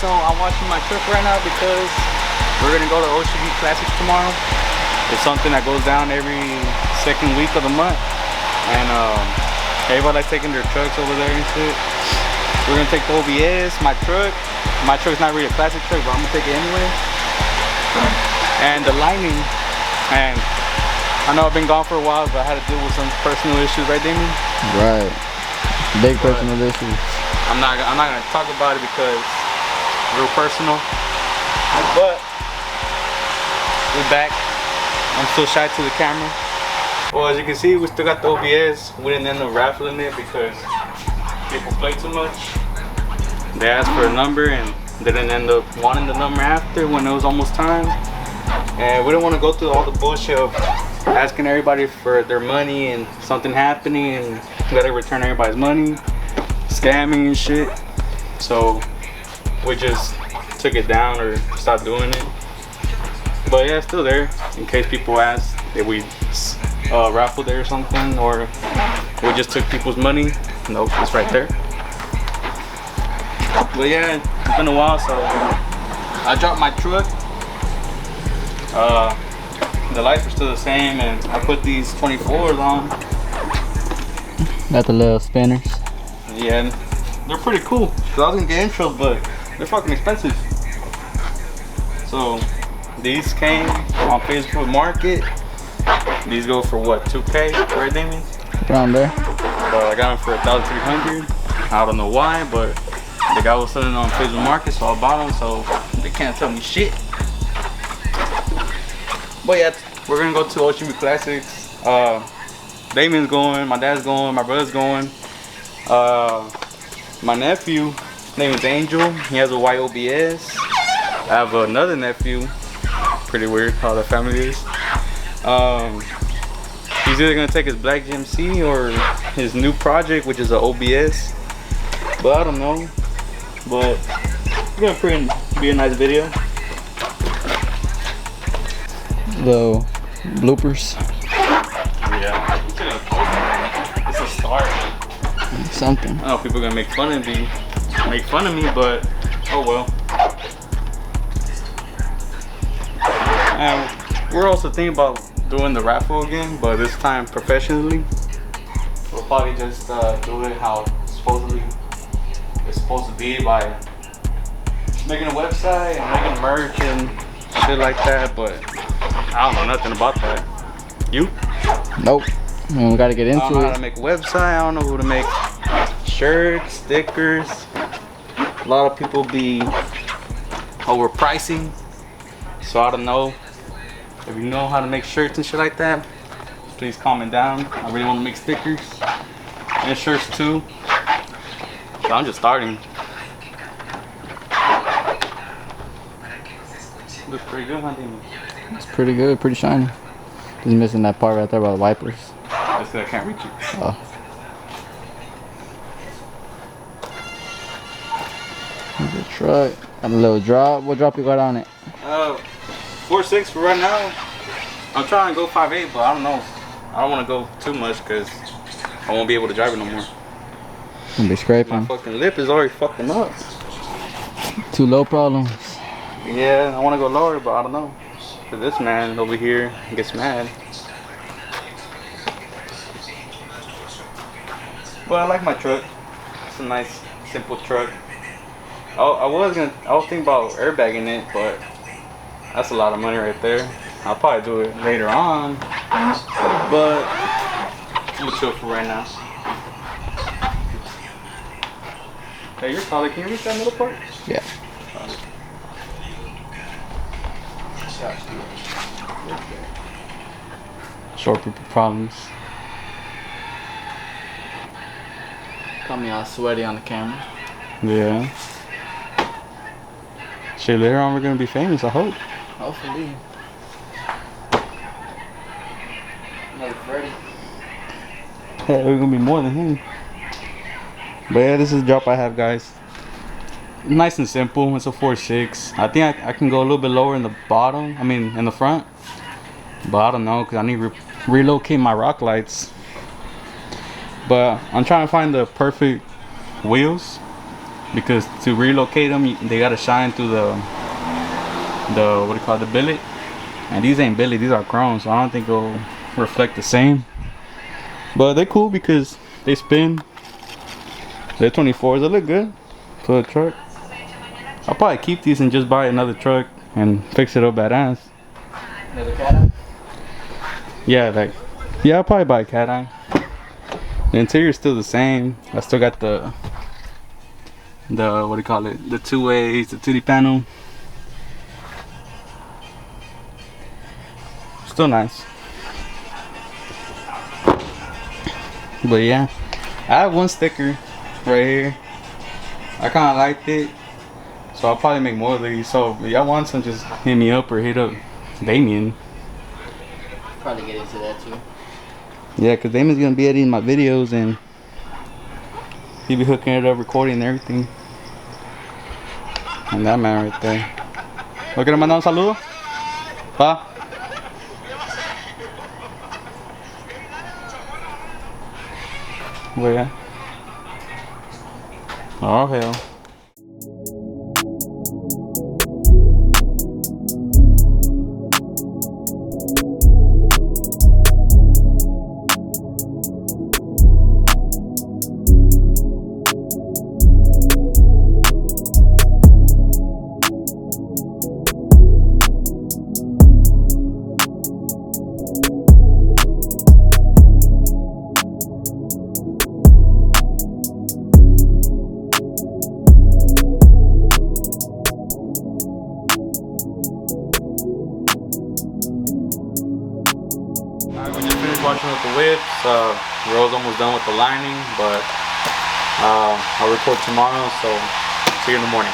so I'm washing my truck right now because we're gonna go to OCB Classics tomorrow. It's something that goes down every second week of the month, and everybody likes taking their trucks over there and shit. We're gonna take the OBS, my truck. My truck's not really a classic truck, but I'm gonna take it anyway. And the lining, and I know I've been gone for a while, but I had to deal with some personal issues, right, Damien? Right. Big personal issues. I'm not gonna talk about it because it's real personal. But we're back. I'm still shy to the camera. Well, as you can see, we still got the OBS. We didn't end up raffling it because people play too much. They asked for a number and they didn't end up wanting the number after when it was almost time. And we didn't want to go through all the bullshit of asking everybody for their money and something happening and we gotta return everybody's money, scamming and shit. So we just took it down or stopped doing it. But yeah, it's still there in case people ask if we raffled it or something, or we just took people's money. Nope, it's right there. But yeah, it's been a while, so I dropped my truck. The lights are still the same, and I put these 24s on. Got the little spinners. Yeah, they're pretty cool. Cause I was gonna get intros, but they're fucking expensive. So these came on Facebook Market. These go for what, 2K, right, Damien? Around there. But I got them for 1,300. I don't know why, but the guy was selling them on Facebook Market, so I bought them. So they can't tell me shit. But yeah, we're gonna go to OCB Classics. Damien's going, my dad's going, my brother's going. My nephew, his name is Angel. He has a white OBS. I have another nephew. Pretty weird how the family is. He's either gonna take his Black GMC or his new project, which is an OBS. But I don't know. But it's gonna be a nice video. Little bloopers. Yeah, it's a start. Something. I know people are gonna make fun of me, but oh well. And we're also thinking about doing the raffle again, but this time professionally. We'll probably just do it how it's supposed to be by making a website and making merch and shit like that, but I don't know nothing about that. You? Nope. We gotta get into I don't know it. how to make a website. I don't know who to make shirts, stickers. A lot of people be overpricing, so I don't know. If you know how to make shirts and shit like that, please comment down. I really want to make stickers and shirts too. So I'm just starting. Looks pretty good, huh, Damien? It's pretty good, pretty shiny. Just missing that part right there by the wipers. That's because I can't reach it. Oh. Here's the truck. Got a little drop. What drop you got on it? 4.6 for right now. I'm trying to go 5.8, but I don't know. I don't want to go too much because I won't be able to drive it no more. Gonna be scraping. My fucking lip is already fucking up. Too low problems. Yeah, I want to go lower, but I don't know. Cause this man over here gets mad. But I like my truck. It's a nice, simple truck. I was thinking about airbagging it, but that's a lot of money right there. I'll probably do it later on, but I'm chill for right now. Hey, you're taller. Can you reach that middle part? Yeah. Short people problems. Got me all sweaty on the camera. Yeah. Shit, later on we're gonna be famous, I hope. Hopefully. Another Freddy. Yeah, we're gonna be more than him. But yeah, this is the drop I have, guys. Nice and simple. It's a 4.6. I think I can go a little bit lower in the bottom. In the front. But I don't know, because I need to relocate my rock lights. But I'm trying to find the perfect wheels. because to relocate them, they gotta shine through the what do you call it, the billet. And these ain't billet, these are chrome, so I don't think it'll reflect the same. But they're cool because they spin. They're 24s, they look good for the truck. I'll probably keep these and just buy another truck and fix it up badass. Another cat eye? Yeah, I'll probably buy a cat eye. The interior's still the same. I still got the what do you call it? The 2 ways, the 2D panel. Still nice. But yeah, I have one sticker right here. I kind of liked it, so I'll probably make more of these. So if y'all want some, just hit me up or hit up Damien. Probably get into that too. Yeah, cause Damien's gonna be editing my videos and he be hooking it up, recording and everything. And that man right there. ¿No quiere mandar un saludo? Pa. Well, yeah. Oh hell. Alright, we just finished washing up the whips. We're almost done with the lining, but I'll record tomorrow, so see you in the morning.